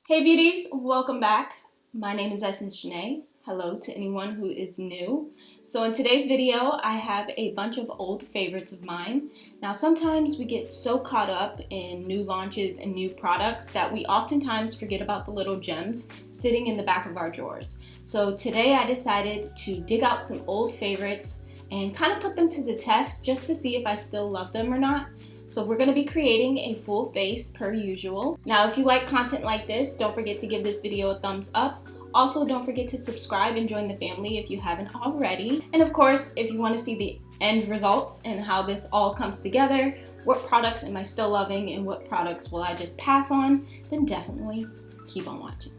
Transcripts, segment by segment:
Hey beauties, welcome back. My name is JANAY. Hello to anyone who is new. So in today's video, I have a bunch of old favorites of mine. Now sometimes we get so caught up in new launches and new products that we oftentimes forget about the little gems sitting in the back of our drawers. So today I decided to dig out some old favorites and kind of put them to the test just to see if I still love them or not. So we're going to be creating a full face per usual. Now if you like content like this, don't forget to give this video a thumbs up. Also, don't forget to subscribe and join the family if you haven't already. And of course, if you want to see the end results and how this all comes together, what products am I still loving and what products will I just pass on, then definitely keep on watching.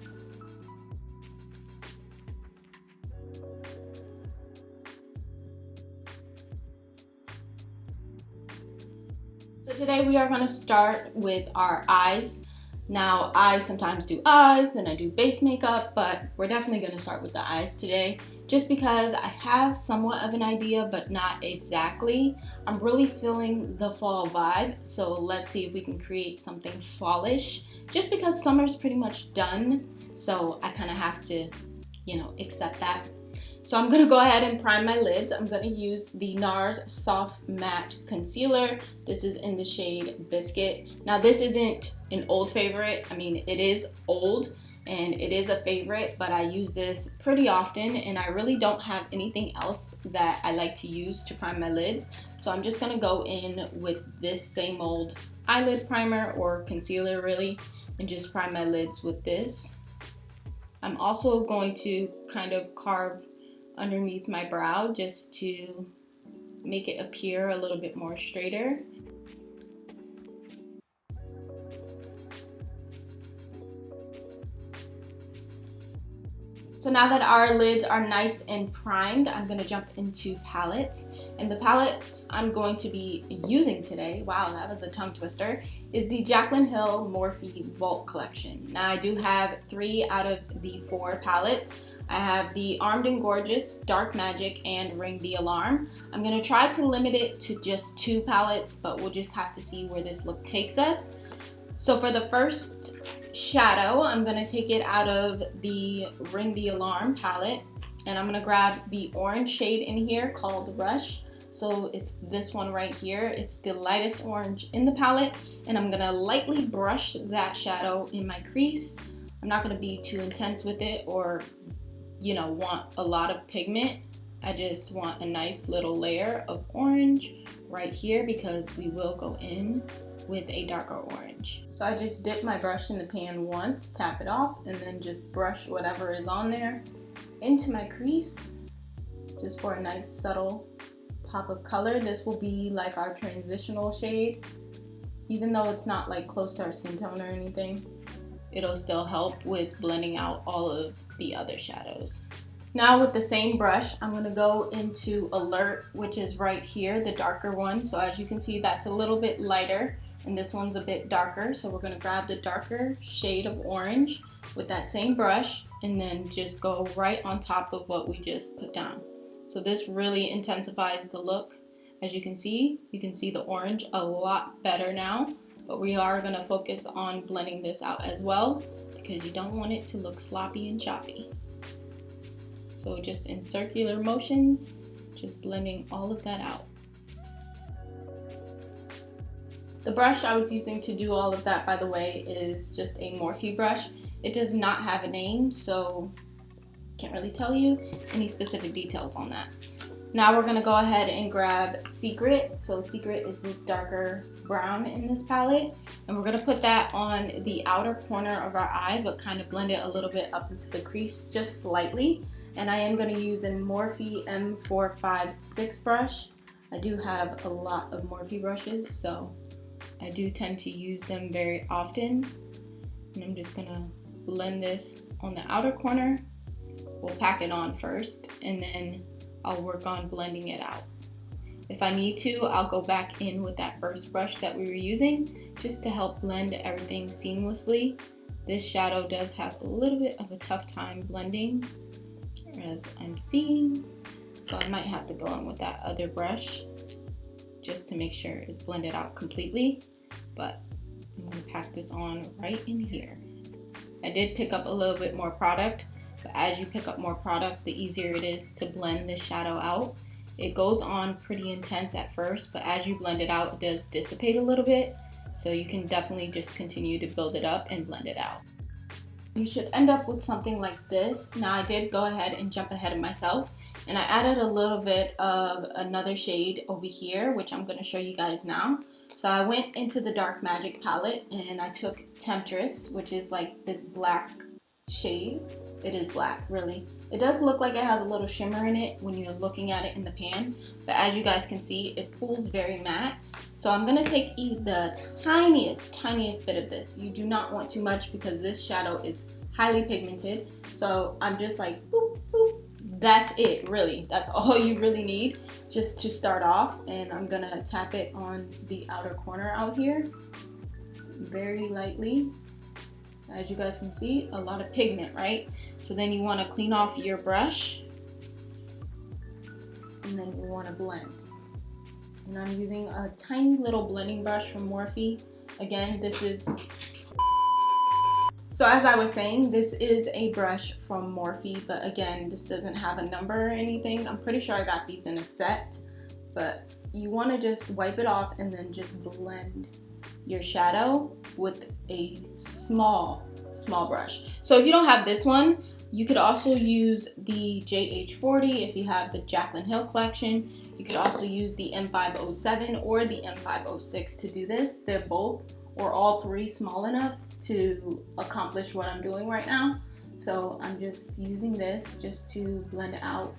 So today we are going to start with our eyes. Now I sometimes do eyes, then I do base makeup, but we're definitely going to start with the eyes today just because I have somewhat of an idea, but not exactly. I'm really feeling the fall vibe, so let's see if we can create something fallish just because summer's pretty much done, so I kind of have to, accept that. So I'm going to go ahead and prime my lids. I'm going to use the NARS Soft Matte Concealer. This is in the shade Biscuit. Now this isn't an old favorite. I mean, it is old and it is a favorite, but I use this pretty often and I really don't have anything else that I like to use to prime my lids. So I'm just going to go in with this same old eyelid primer or concealer really and just prime my lids with this. I'm also going to kind of carve underneath my brow just to make it appear a little bit more straighter. So now that our lids are nice and primed, I'm going to jump into palettes. And the palettes I'm going to be using today, wow, that was a tongue twister, is the Jaclyn Hill Morphe Vault Collection. Now I do have 3 out of the 4 palettes. I have the Armed and Gorgeous, Dark Magic, and Ring the Alarm. I'm going to try to limit it to just 2 palettes, but we'll just have to see where this look takes us. So for the first shadow, I'm going to take it out of the Ring the Alarm palette, and I'm going to grab the orange shade in here called Rush. So it's this one right here. It's the lightest orange in the palette, and I'm going to lightly brush that shadow in my crease. I'm not going to be too intense with it or want a lot of pigment. I just want a nice little layer of orange right here because we will go in with a darker orange. So I just dip my brush in the pan once, tap it off, and then just brush whatever is on there into my crease just for a nice subtle pop of color. This will be like our transitional shade. Even though it's not like close to our skin tone or anything, it'll still help with blending out all of the other shadows. Now with the same brush, I'm going to go into Alert, which is right here, the darker one. So as you can see, that's a little bit lighter and this one's a bit darker. So we're going to grab the darker shade of orange with that same brush and then just go right on top of what we just put down. So this really intensifies the look. As you can see the orange a lot better now, but we are going to focus on blending this out as well because you don't want it to look sloppy and choppy. So just in circular motions, just blending all of that out. The brush I was using to do all of that, by the way, is just a Morphe brush. It does not have a name, so can't really tell you any specific details on that. Now we're going to go ahead and grab Secret. So Secret is this darker brown in this palette, and we're going to put that on the outer corner of our eye, but kind of blend it a little bit up into the crease just slightly. And I am going to use a Morphe M456 brush. I do have a lot of Morphe brushes, so I do tend to use them very often. And I'm just going to blend this on the outer corner. We'll pack it on first, and then I'll work on blending it out. If I need to, I'll go back in with that first brush that we were using just to help blend everything seamlessly. This shadow does have a little bit of a tough time blending, as I'm seeing, so I might have to go in with that other brush just to make sure it's blended out completely, but I'm going to pack this on right in here. I did pick up a little bit more product, but as you pick up more product, the easier it is to blend the shadow out. It goes on pretty intense at first, but as you blend it out, it does dissipate a little bit. So you can definitely just continue to build it up and blend it out. You should end up with something like this. Now I did go ahead and jump ahead of myself, and I added a little bit of another shade over here, which I'm going to show you guys now. So I went into the Dark Magic palette and I took Temptress, which is like this black shade. It is black, really. It does look like it has a little shimmer in it when you're looking at it in the pan, but as you guys can see, it pulls very matte. So I'm going to take the tiniest bit of this. You do not want too much because this shadow is highly pigmented. So I'm just like, boop, boop. That's it, really. That's all you really need just to start off. And I'm going to tap it on the outer corner out here very lightly. As you guys can see, a lot of pigment, right? So then you want to clean off your brush and then you want to blend. And I'm using a tiny little blending brush from Morphe. Again, this is... So as I was saying, this is a brush from Morphe, but again, this doesn't have a number or anything. I'm pretty sure I got these in a set, but you want to just wipe it off and then just blend your shadow with a small brush. So if you don't have this one, you could also use the JH40 if you have the Jaclyn Hill collection. You could also use the M507 or the M506 to do this. They're both or all three small enough to accomplish what I'm doing right now. So I'm just using this just to blend out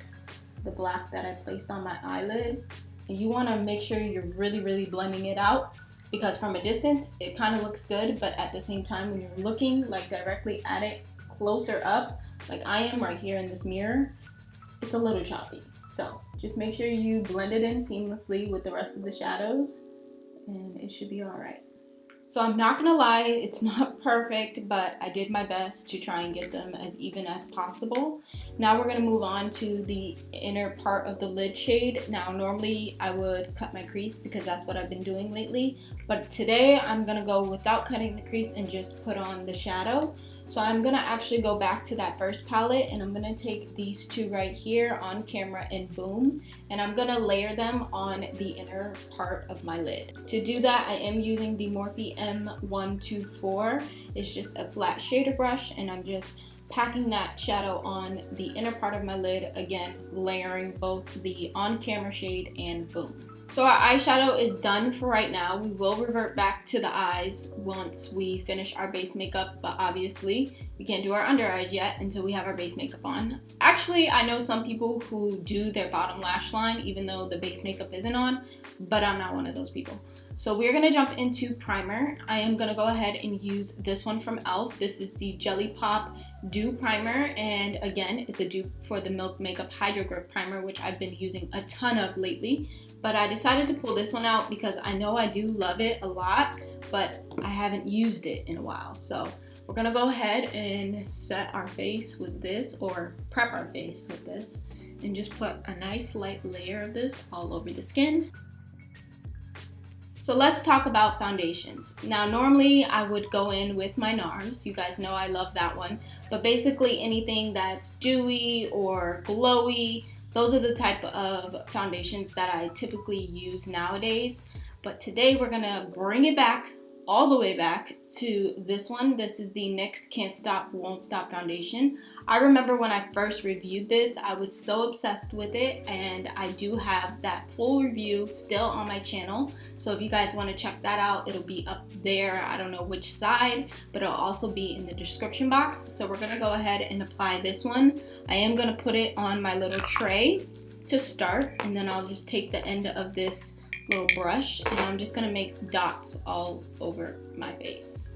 the black that I placed on my eyelid. And you want to make sure you're really blending it out, because from a distance it kind of looks good, but at the same time when you're looking like directly at it closer up, like I am right here in this mirror, it's a little choppy. So just make sure you blend it in seamlessly with the rest of the shadows and it should be all right. So I'm not gonna lie, it's not perfect, but I did my best to try and get them as even as possible. Now we're gonna move on to the inner part of the lid shade. Now normally I would cut my crease because that's what I've been doing lately, but today I'm gonna go without cutting the crease and just put on the shadow. So I'm gonna actually go back to that first palette and I'm gonna take these two right here on camera and boom, and I'm gonna layer them on the inner part of my lid. To do that, I am using the Morphe M124. It's just a flat shader brush and I'm just packing that shadow on the inner part of my lid, again layering both the on camera shade and boom. So our eyeshadow is done for right now. We will revert back to the eyes once we finish our base makeup, but obviously we can't do our under eyes yet until we have our base makeup on. Actually, I know some people who do their bottom lash line even though the base makeup isn't on, but I'm not one of those people. So we're gonna jump into primer. I am gonna go ahead and use this one from e.l.f. This is the Jelly Pop Dew Primer, and again, it's a dupe for the Milk Makeup Hydro Grip Primer, which I've been using a ton of lately. But I decided to pull this one out because I know I do love it a lot, but I haven't used it in a while. So we're gonna go ahead and set our face with this, or prep our face with this, and just put a nice light layer of this all over the skin. So let's talk about foundations. Now normally I would go in with my NARS. You guys know I love that one. But basically anything that's dewy or glowy, those are the type of foundations that I typically use nowadays. But today we're gonna bring it back, all the way back to this one. This is the NYX Can't Stop Won't Stop foundation. I remember when I first reviewed this, I was so obsessed with it, and I do have that full review still on my channel. So if you guys want to check that out, it'll be up there. I don't know which side, but it'll also be in the description box. So we're gonna go ahead and apply this one. I am gonna put it on my little tray to start, and then I'll just take the end of this little brush and I'm just gonna make dots all over my face.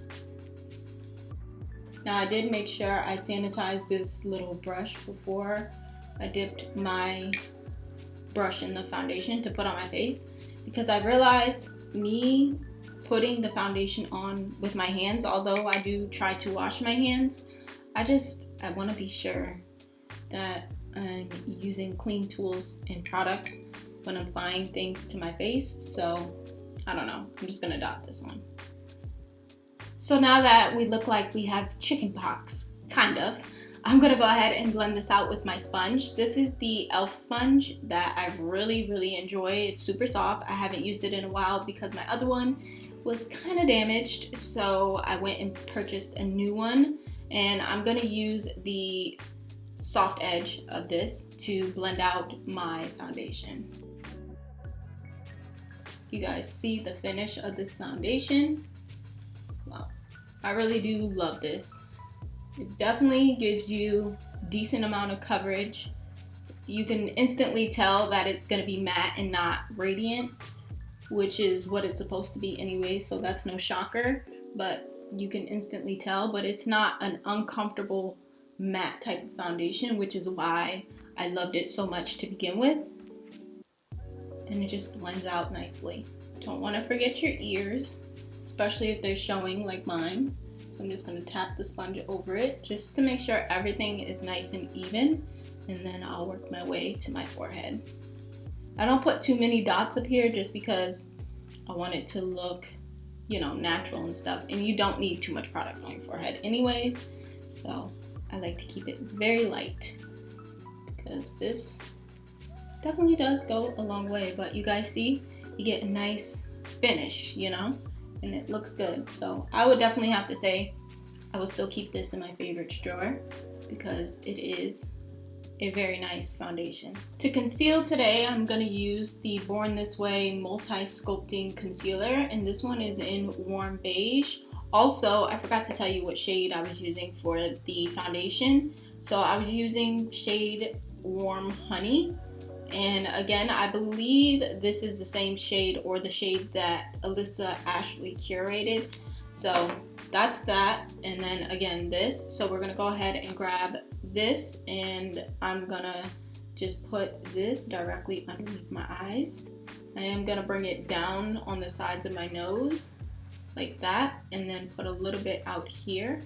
Now I did make sure I sanitized this little brush before I dipped my brush in the foundation to put on my face, because I realized me putting the foundation on with my hands, although I do try to wash my hands, I want to be sure that I'm using clean tools and products when applying things to my face. So I don't know, I'm just gonna dot this one. So now that we look like we have chicken pox, kind of, I'm gonna go ahead and blend this out with my sponge. This is the e.l.f. sponge that I really enjoy. It's super soft. I haven't used it in a while because my other one was kind of damaged, so I went and purchased a new one, and I'm gonna use the soft edge of this to blend out my foundation. You guys see the finish of this foundation? Wow, I really do love this. It definitely gives you decent amount of coverage. You can instantly tell that it's gonna be matte and not radiant, which is what it's supposed to be anyway, so that's no shocker, but you can instantly tell. But it's not an uncomfortable matte type of foundation, which is why I loved it so much to begin with. And it just blends out nicely. Don't want to forget your ears, especially if they're showing like mine. So I'm just going to tap the sponge over it just to make sure everything is nice and even, and then I'll work my way to my forehead. I don't put too many dots up here just because I want it to look, you know, natural and stuff, and you don't need too much product on your forehead anyways, so I like to keep it very light because this definitely does go a long way. But you guys see, you get a nice finish, you know, and it looks good. So I would definitely have to say I will still keep this in my favorites drawer because it is a very nice foundation. To conceal today, I'm going to use the Born This Way Multi-Sculpting Concealer, and this one is in Warm Beige. Also, I forgot to tell you what shade I was using for the foundation. So I was using shade Warm Honey. And again, I believe this is the same shade or the shade that Alyssa Ashley curated. So that's that. And then again, this. So we're gonna go ahead and grab this, and I'm gonna just put this directly underneath my eyes. I am gonna bring it down on the sides of my nose like that, and then put a little bit out here.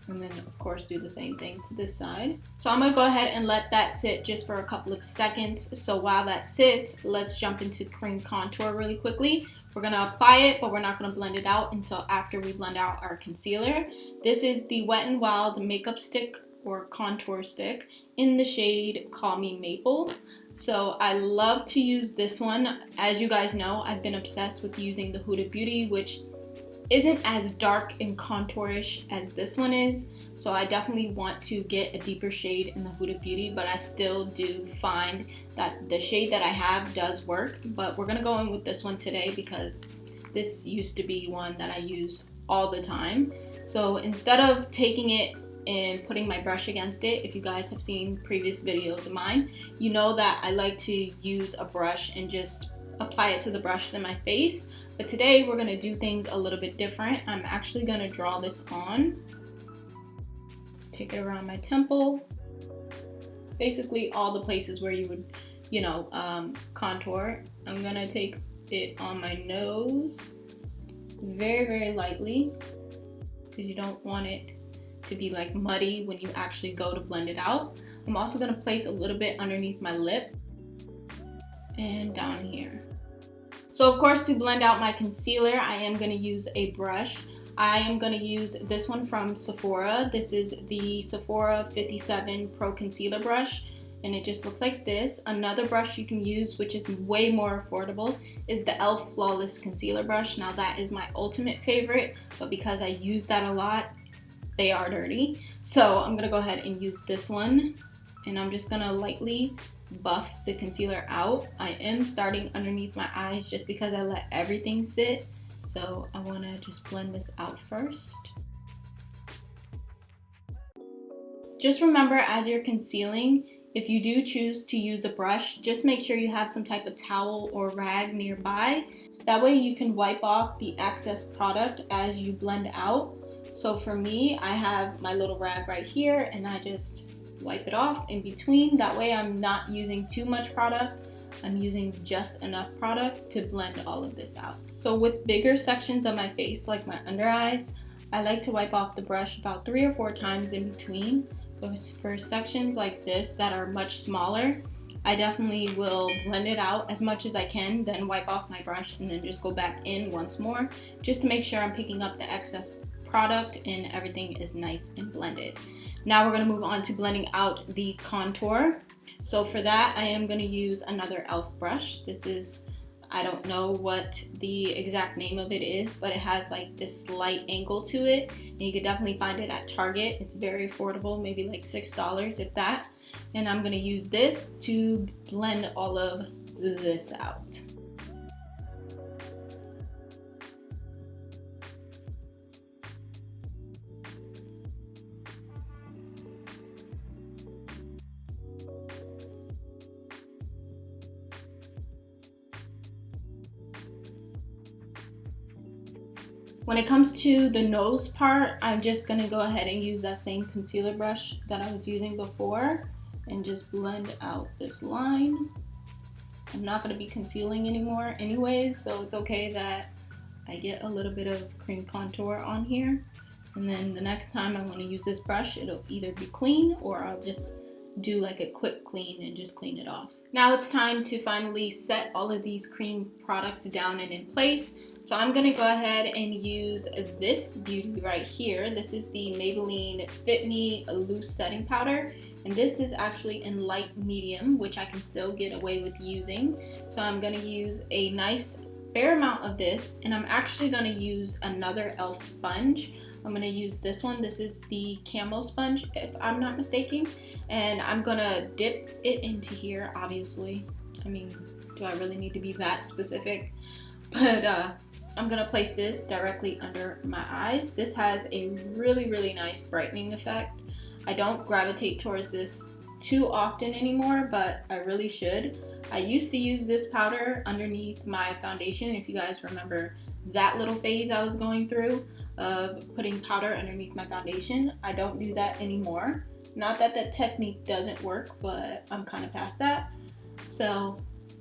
And then of course do the same thing to this side. So I'm gonna go ahead and let that sit just for a couple of seconds. So while that sits, let's jump into cream contour really quickly. We're gonna apply it, but we're not gonna blend it out until after we blend out our concealer. This is the Wet n Wild makeup stick or contour stick in the shade Call Me Maple. So I love to use this one. As you guys know, I've been obsessed with using the Huda Beauty, which isn't as dark and contourish as this one is, so I definitely want to get a deeper shade in the Huda Beauty, but I still do find that the shade that I have does work. But we're gonna go in with this one today because this used to be one that I used all the time. So instead of taking it and putting my brush against it, if you guys have seen previous videos of mine, you know that I like to use a brush and just apply it to the brush in my face. But today we're gonna do things a little bit different. I'm actually gonna draw this on, take it around my temple, basically all the places where you would, you know, contour. I'm gonna take it on my nose very lightly because you don't want it to be like muddy when you actually go to blend it out. I'm also gonna place a little bit underneath my lip and down here. So of course, to blend out my concealer, I am going to use a brush. I am going to use this one from Sephora. This is the Sephora 57 Pro Concealer Brush, and it just looks like this. Another brush you can use, which is way more affordable, is the e.l.f. Flawless Concealer Brush. Now that is my ultimate favorite, but because I use that a lot, they are dirty. So I'm going to go ahead and use this one, and I'm just going to lightly buff the concealer out. I am starting underneath my eyes just because I let everything sit, so I want to just blend this out first. Just remember, as you're concealing, if you do choose to use a brush, just make sure you have some type of towel or rag nearby. That way you can wipe off the excess product as you blend out. So for me, I have my little rag right here, and I just wipe it off in between. That way I'm not using too much product. I'm using just enough product to blend all of this out. So with bigger sections of my face, like my under eyes, I like to wipe off the brush about 3 or 4 times in between. But for sections like this that are much smaller, I definitely will blend it out as much as I can, then wipe off my brush and then just go back in once more just to make sure I'm picking up the excess product and everything is nice and blended. Now we're going to move on to blending out the contour. So for that, I am going to use another e.l.f. brush. This is, I don't know what the exact name of it is, but it has like this slight angle to it. And you can definitely find it at Target. It's very affordable, maybe like $6 if that. And I'm going to use this to blend all of this out. When it comes to the nose part, I'm just going to go ahead and use that same concealer brush that I was using before and just blend out this line. I'm not going to be concealing anymore anyways, so it's okay that I get a little bit of cream contour on here. And then the next time I want to use this brush, it'll either be clean or I'll just do like a quick clean and just clean it off. Now it's time to finally set all of these cream products down and in place. So I'm gonna go ahead and use this beauty right here. This is the Maybelline Fit Me Loose Setting Powder. And this is actually in light medium, which I can still get away with using. So I'm gonna use a nice fair amount of this, and I'm actually gonna use another e.l.f. sponge. I'm gonna use this one. This is the Camo sponge, if I'm not mistaken. And I'm gonna dip it into here, obviously. I mean, do I really need to be that specific? But I'm gonna place this directly under my eyes. This has a really, really nice brightening effect. I don't gravitate towards this too often anymore, but I really should. I used to use this powder underneath my foundation, if you guys remember that little phase I was going through of putting powder underneath my foundation. I don't do that anymore. Not that that technique doesn't work, but I'm kind of past that. So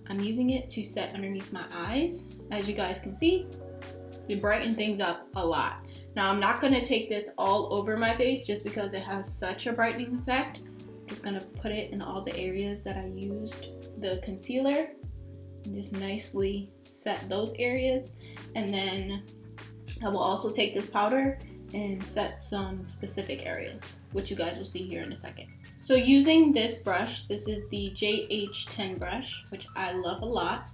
I'm using it to set underneath my eyes. As you guys can see, it brightened things up a lot. Now I'm not gonna take this all over my face just because it has such a brightening effect. I'm just gonna put it in all the areas that I used the concealer and just nicely set those areas. And then I will also take this powder and set some specific areas, which you guys will see here in a second. So using this brush, this is the JH10 brush, which I love a lot.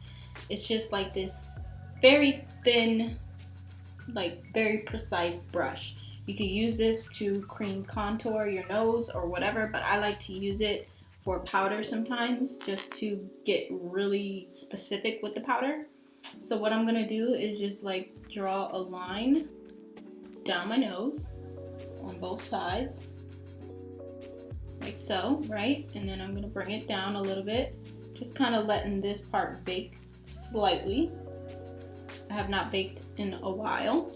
It's just like this very thin, like very precise brush. You can use this to cream contour your nose or whatever, but I like to use it for powder sometimes just to get really specific with the powder. So what I'm gonna do is just like draw a line down my nose on both sides, like so, right? And then I'm gonna bring it down a little bit, just kind of letting this part bake slightly. I have not baked in a while.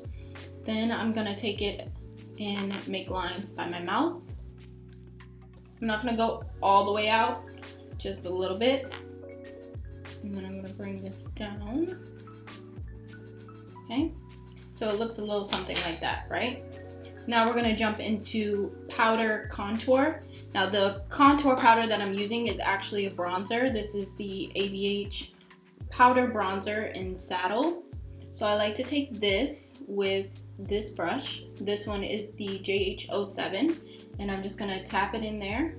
Then I'm gonna take it and make lines by my mouth. I'm not gonna go all the way out, just a little bit. And then I'm gonna bring this down. Okay, so it looks a little something like that, right? Now we're gonna jump into powder contour. Now the contour powder that I'm using is actually a bronzer. This is the ABH Powder Bronzer in Saddle. So I like to take this with this brush. This one is the JH07, and I'm just gonna tap it in there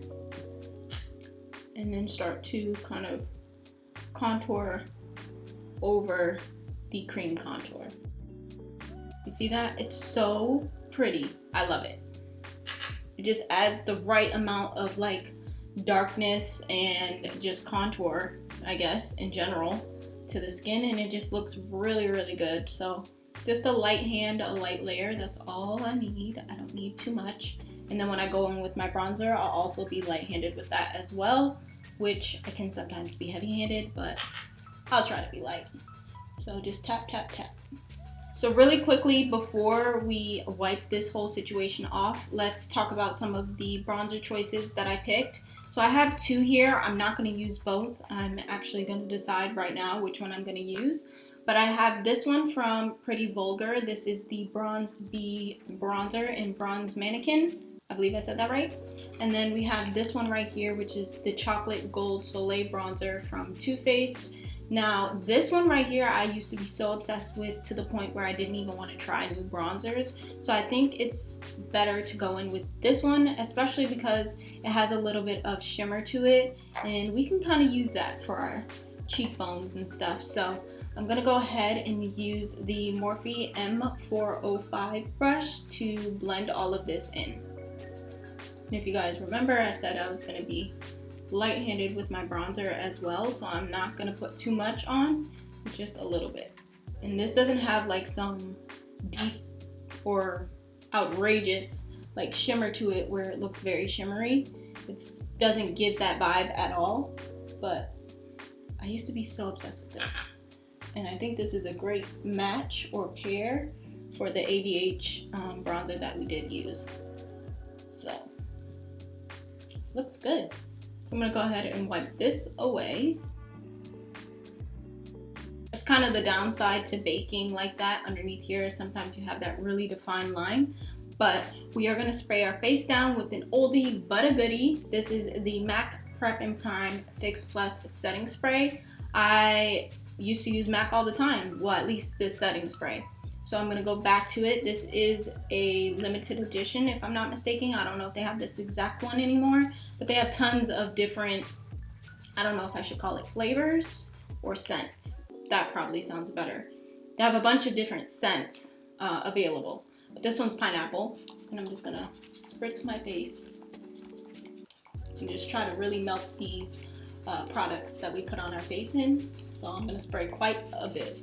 and then start to kind of contour over the cream contour. You see that? It's so pretty. I love it. It just adds the right amount of like darkness and just contour, I guess, in general to the skin, and it just looks really, really good. So just a light hand, a light layer, that's all I need. I don't need too much. And then when I go in with my bronzer, I'll also be light-handed with that as well, which I can sometimes be heavy-handed, but I'll try to be light. So just tap, tap, tap. So really quickly, before we wipe this whole situation off, let's talk about some of the bronzer choices that I picked. So I have two here. I'm not going to use both. I'm actually going to decide right now which one I'm going to use. But I have this one from Pretty Vulgar. This is the Bronzed Bee Bronzer in Bronze Mannequin. I believe I said that right. And then we have this one right here, which is the Chocolate Gold Soleil Bronzer from Too Faced. Now, this one right here, I used to be so obsessed with to the point where I didn't even want to try new bronzers. So I think it's better to go in with this one, especially because it has a little bit of shimmer to it. And we can kind of use that for our cheekbones and stuff. So I'm going to go ahead and use the Morphe M405 brush to blend all of this in. And if you guys remember, I said I was going to be light-handed with my bronzer as well, so I'm not going to put too much on, just a little bit. And this doesn't have like some deep or outrageous like shimmer to it where it looks very shimmery. It doesn't give that vibe at all, but I used to be so obsessed with this. And I think this is a great match or pair for the ABH bronzer that we did use. So, looks good. So I'm going to go ahead and wipe this away. That's kind of the downside to baking like that underneath here. Sometimes you have that really defined line. But we are going to spray our face down with an oldie but a goodie. This is the MAC Prep and Prime Fix Plus Setting Spray. I used to use MAC all the time. Well, at least this setting spray. So I'm going to go back to it. This is a limited edition, if I'm not mistaken. I don't know if they have this exact one anymore, but they have tons of different, I don't know if I should call it flavors or scents. That probably sounds better. They have a bunch of different scents available. But this one's pineapple, and I'm just going to spritz my face and just try to really melt these products that we put on our face in. So I'm going to spray quite a bit.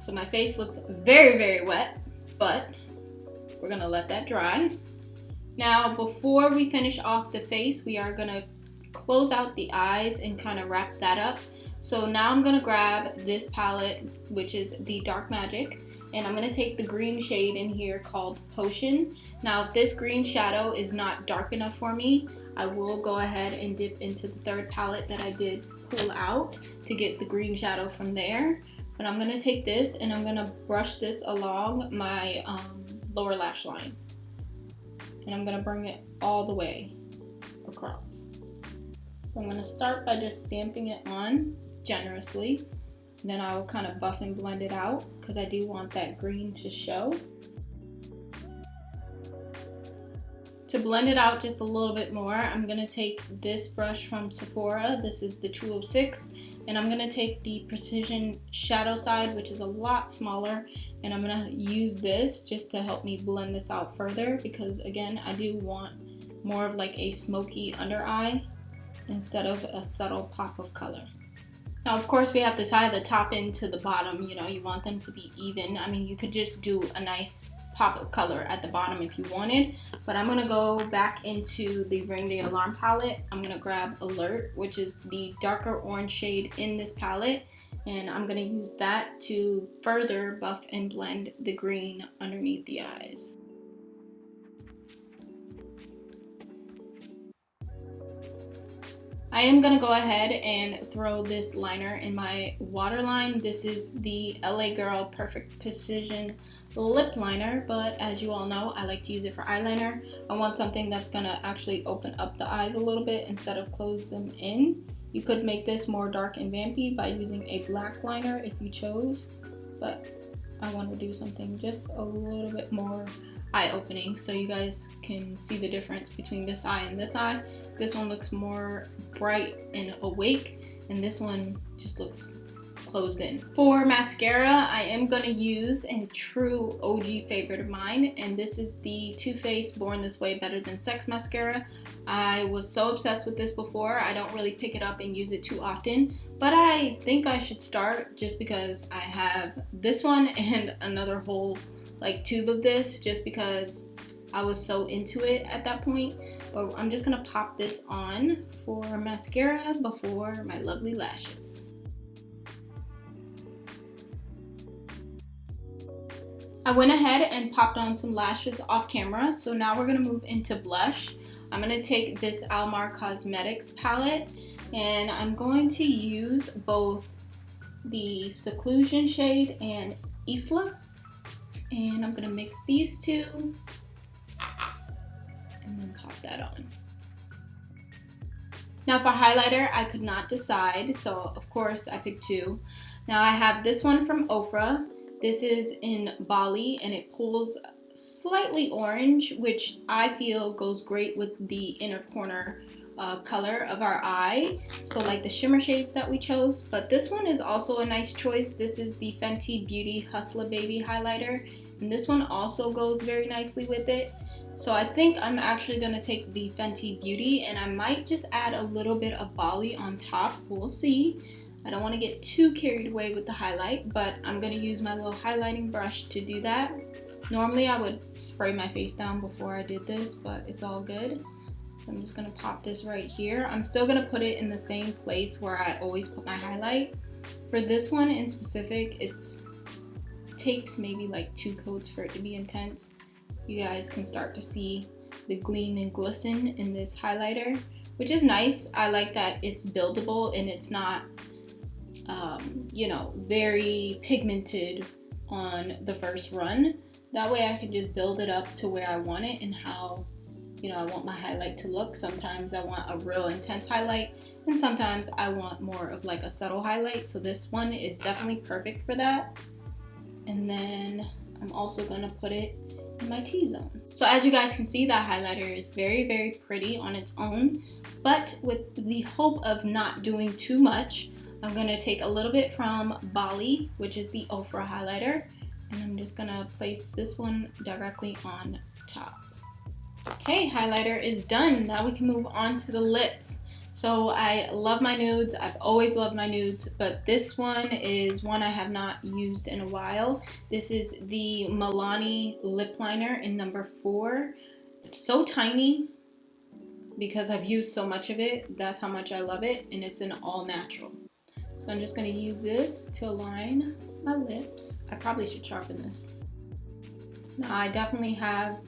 So my face looks very, very wet, but we're gonna let that dry. Now, before we finish off the face, we are gonna close out the eyes and kind of wrap that up. So now I'm gonna grab this palette, which is the Dark Magic, and I'm gonna take the green shade in here called Potion. Now, if this green shadow is not dark enough for me, I will go ahead and dip into the third palette that I did pull out to get the green shadow from there. But I'm going to take this and I'm going to brush this along my lower lash line. And I'm going to bring it all the way across. So I'm going to start by just stamping it on generously. Then I will kind of buff and blend it out because I do want that green to show. To blend it out just a little bit more, I'm going to take this brush from Sephora. This is the 206. And I'm going to take the Precision Shadow Side, which is a lot smaller. And I'm going to use this just to help me blend this out further. Because again, I do want more of like a smoky under eye instead of a subtle pop of color. Now, of course, we have to tie the top end to the bottom. You know, you want them to be even. I mean, you could just do a nice pop of color at the bottom if you wanted, but I'm gonna go back into the Ring the Alarm palette. I'm gonna grab Alert, which is the darker orange shade in this palette, and I'm gonna use that to further buff and blend the green underneath the eyes. I am gonna go ahead and throw this liner in my waterline. This is the LA Girl Perfect Precision Lip Liner, but as you all know, I like to use it for eyeliner. I want something that's gonna actually open up the eyes a little bit instead of close them in. You could make this more dark and vampy by using a black liner if you chose, but I want to do something just a little bit more eye-opening so you guys can see the difference between this eye and this eye. This one looks more bright and awake, and this one just looks closed in. For mascara, I am going to use a true OG favorite of mine, and this is the Too Faced Born This Way Better Than Sex mascara. I was so obsessed with this before. I don't really pick it up and use it too often, but I think I should start just because I have this one and another whole like tube of this just because I was so into it at that point. But I'm just gonna pop this on for mascara before my lovely lashes. I went ahead and popped on some lashes off camera, so now we're gonna move into blush. I'm gonna take this Alamar Cosmetics palette, and I'm going to use both the Seclusion shade and Isla. And I'm gonna mix these two and then pop that on. Now for highlighter, I could not decide, so of course I picked two. Now I have this one from Ofra. This is in Bali and it pulls slightly orange, which I feel goes great with the inner corner color of our eye, so like the shimmer shades that we chose. But this one is also a nice choice. This is the Fenty Beauty Hustler Baby highlighter, and this one also goes very nicely with it. So I think I'm actually gonna take the Fenty Beauty and I might just add a little bit of Bali on top. We'll see. I don't want to get too carried away with the highlight, but I'm gonna use my little highlighting brush to do that. Normally I would spray my face down before I did this, but it's all good. So I'm just gonna pop this right here. I'm still gonna put it in the same place where I always put my highlight. For this one in specific, it takes maybe like 2 coats for it to be intense. You guys can start to see the gleam and glisten in this highlighter, which is nice. I like that it's buildable and it's not, you know, very pigmented on the first run. That way I can just build it up to where I want it and how, you know, I want my highlight to look. Sometimes I want a real intense highlight and sometimes I want more of like a subtle highlight. So this one is definitely perfect for that. And then I'm also gonna put it in my T-zone. So as you guys can see, that highlighter is very, very pretty on its own, but with the hope of not doing too much, I'm gonna take a little bit from Bali, which is the Ofra highlighter, and I'm just gonna place this one directly on top. Okay, highlighter is done. Now we can move on to the lips. So I love my nudes. I've always loved my nudes, but this one is one I have not used in a while. This is the Milani Lip Liner in number 4. It's so tiny because I've used so much of it. That's how much I love it, and it's an all natural. So I'm just gonna use this to line my lips. I probably should sharpen this. Now I definitely have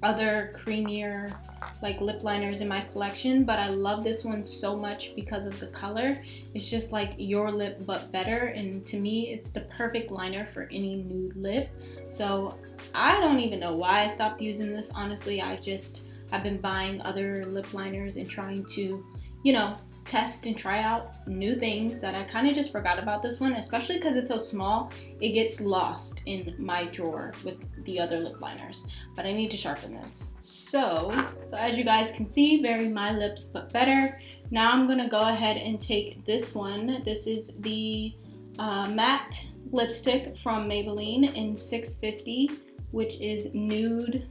other creamier like lip liners in my collection, but I love this one so much because of the color. It's just like your lip but better, and to me it's the perfect liner for any nude lip. So I don't even know why I stopped using this, honestly. I've been buying other lip liners and trying to, you know, test and try out new things that I kind of just forgot about this one, especially because it's so small. It gets lost in my drawer with the other lip liners, but I need to sharpen this. So as you guys can see, very my lips but better. Now I'm gonna go ahead and take this one. This is the matte lipstick from Maybelline in 650, which is Nude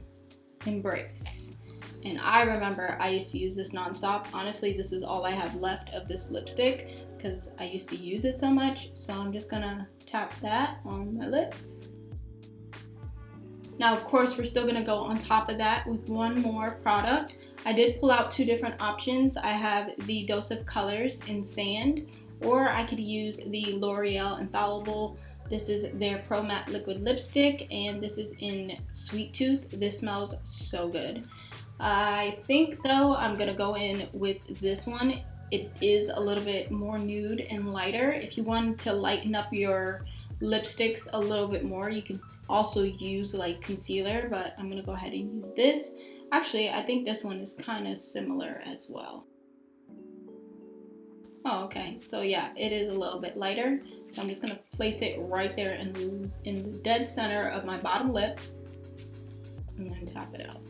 Embrace. And I remember I used to use this nonstop. Honestly, this is all I have left of this lipstick because I used to use it so much. So I'm just gonna tap that on my lips. Now, of course, we're still gonna go on top of that with one more product. I did pull out 2 different options. I have the Dose of Colors in Sand, or I could use the L'Oreal Infallible. This is their Pro Matte Liquid Lipstick, and this is in Sweet Tooth. This smells so good. I think though I'm gonna go in with this one. It is a little bit more nude and lighter. If you want to lighten up your lipsticks a little bit more, you can also use like concealer, but I'm gonna go ahead and use this. Actually, I think this one is kind of similar as well. Oh, okay, so yeah, it is a little bit lighter. So I'm just gonna place it right there in the dead center of my bottom lip and then tap it out.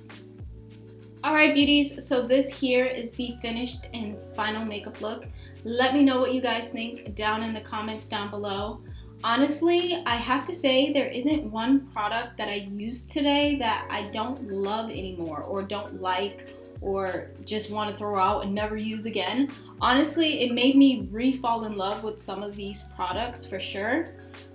Alright beauties, so this here is the finished and final makeup look. Let me know what you guys think down in the comments down below. Honestly, I have to say there isn't one product that I used today that I don't love anymore or don't like or just want to throw out and never use again. Honestly, it made me re-fall in love with some of these products for sure.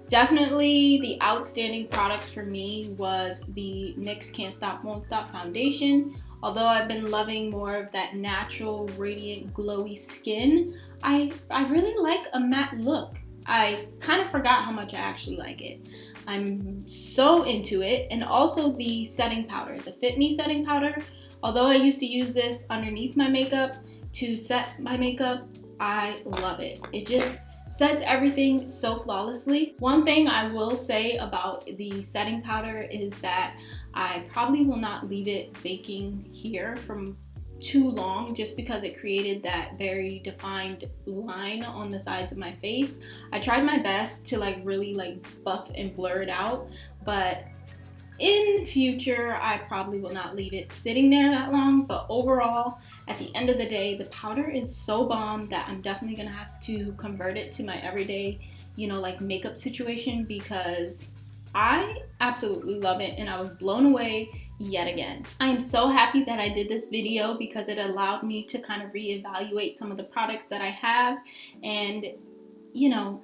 Definitely the outstanding products for me was the NYX Can't Stop Won't Stop foundation. Although I've been loving more of that natural, radiant, glowy skin, I really like a matte look. I kind of forgot how much I actually like it. I'm so into it. And also the setting powder, the Fit Me setting powder. Although I used to use this underneath my makeup to set my makeup, I love it. It just Sets everything so flawlessly. One thing I will say about the setting powder is that I probably will not leave it baking here from too long, just because it created that very defined line on the sides of my face. I tried my best to like really like buff and blur it out, but in future, I probably will not leave it sitting there that long. But overall, at the end of the day, the powder is so bomb that I'm definitely gonna have to convert it to my everyday, like makeup situation, because I absolutely love it and I was blown away yet again. I am so happy that I did this video because it allowed me to kind of reevaluate some of the products that I have and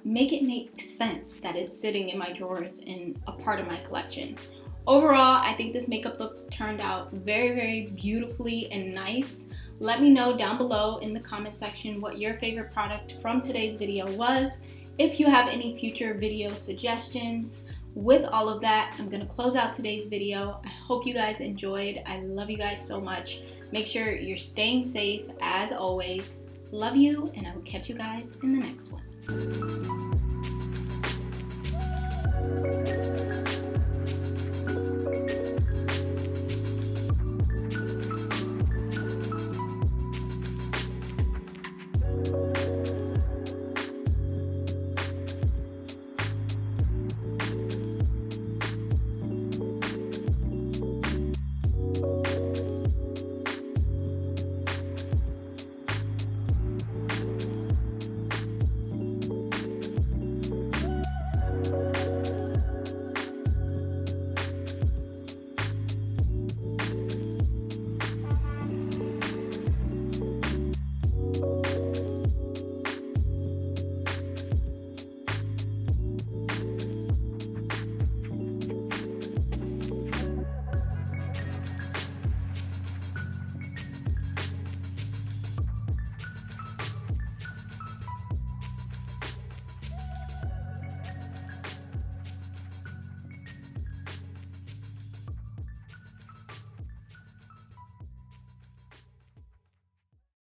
make it make sense that it's sitting in my drawers and a part of my collection. Overall, I think this makeup look turned out very, very beautifully and nice. Let me know down below in the comment section what your favorite product from today's video was. If you have any future video suggestions. With all of that, I'm going to close out today's video. I hope you guys enjoyed. I love you guys so much. Make sure you're staying safe as always. Love you, and I will catch you guys in the next one.